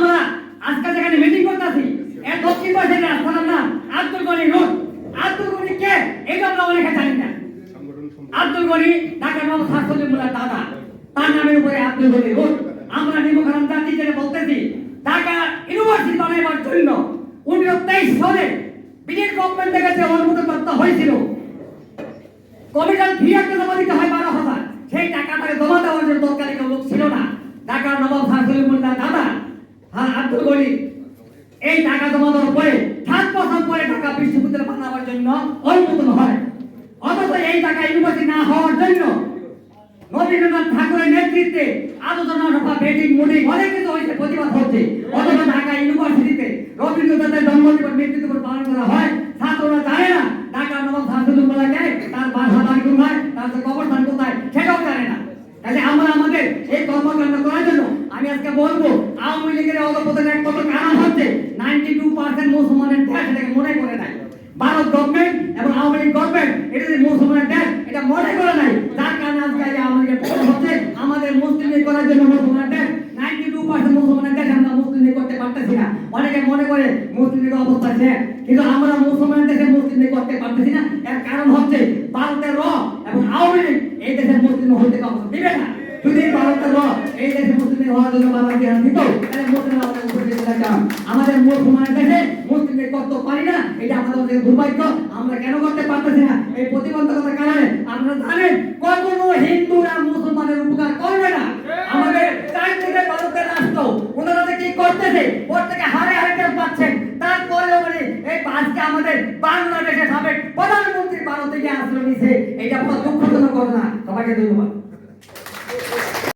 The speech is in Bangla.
আমরা আজকে যেখানে মিটিং করতেছি এর দক্ষিণ পাশের রাস্তার নাম আব্দুল গনি রোড। আব্দুল গনি কে এই আমরা অনেকে জানি না। আব্দুল গনি ঢাকা নবাব শাহসলিমুল্লাহ দাদা, তার নামের উপরে আব্দুল গনি রোড। আমরা নিমখারাম জাতি যেটা বলতেছি ঢাকা ইউনিভার্সিটি বানাবার জন্য 1923 সালে ব্রিটিশ গভর্নমেন্ট থেকে যে অনুমোদন করতে হয়েছিল, কমিশন ফি একটা জমা দিতে হয় 12,000, সেই টাকাটাকে জমা দেওয়ার জন্য তৎকালীন লোক ছিল না। ঢাকার নবাব শাহসলিমুল্লাহ দাদা আব্দুল গনি এই টাকা জমা দেওয়ার পরে 7 বছর পরে ঢাকা বিশ্ববিদ্যালয় বানাবার জন্য অনুমোদন হয়। অথচ এই টাকা ইউনিভার্সিটি না হওয়ার জন্য রবীন্দ্রনাথ ঠাকুরের নেতৃত্বে আলোচনা সভা, মিটিং অনেক কিছু হয়েছে, প্রতিবাদ হচ্ছে। অথচ ঢাকা ইউনিভার্সিটিতে রবীন্দ্রনাথের জন্মদিবস মৃত্যু দিবস পালন করা হয়। ছাত্ররা জানে না ঢাকা নবাব শাহসলিমুল্লাহকে তার বাসা বাড়ি কোথায়, তার কবরস্থান কোথায় সেটাও জানে না। তাহলে আমরা আমাদের এই কর্মকাণ্ড করার জন্য আমি আজকে বলবো আওয়ামী লীগের অধপতনের একমাত্র কারণ হচ্ছে 92% মুসলমানের দেশ এটাকে মনে করে নাই। ভারত গভর্নমেন্ট এবং আওয়ামী লীগ গভর্নমেন্ট এটা যে মুসলমানের দেশ এটা মনে করে নাই, যার কারণে আজকে আওয়ামী লীগের পতন হচ্ছে। আমাদের মুসলিম লীগ করার জন্য মুসলমানের দেশ 92% মুসলমানের দেশ আমরা মুসলিম লীগ করতে পারতেছি না। অনেকে মনে করে মুসলিম লীগের অবস্থা শেষ, কিন্তু আমরা মুসলমানের দেশে মুসলিম লীগ করতে পারতেছি না। এর কারণ হচ্ছে ভারতের র এবং আওয়ামী লীগ এই দেশের মুসলিম হইতে অবস্থা দিবে না। যদি ভারতের র এই দেশে মুসলিম হওয়ার জন্য বাংলাদেশ দিত তাহলে মুসলিম আমাদের মুসলমানের দেশে মুসলিম লীগ করতে পারি না, এটা আমাদের দুর্ভাগ্য। আমরা কেন করতে পারতেছি না? এই প্রতিবন্ধকতার কারণে। আপনারা জানেন কোনো হিন্দুরা মুসলমানের উপকার করবে না। আমাদের চারদিকে ভারতের রাষ্ট্র ওনারা কি করতেছে, প্রত্যেকে হারে হারে টের পাচ্ছেন। তারপরেও মানে এই আজকে আমাদের বাংলাদেশের সাবেক প্রধানমন্ত্রী ভারত থেকে আশ্রয় নিছে, এটা বড় দুঃখজনক ঘটনা। সবাইকে ধন্যবাদ।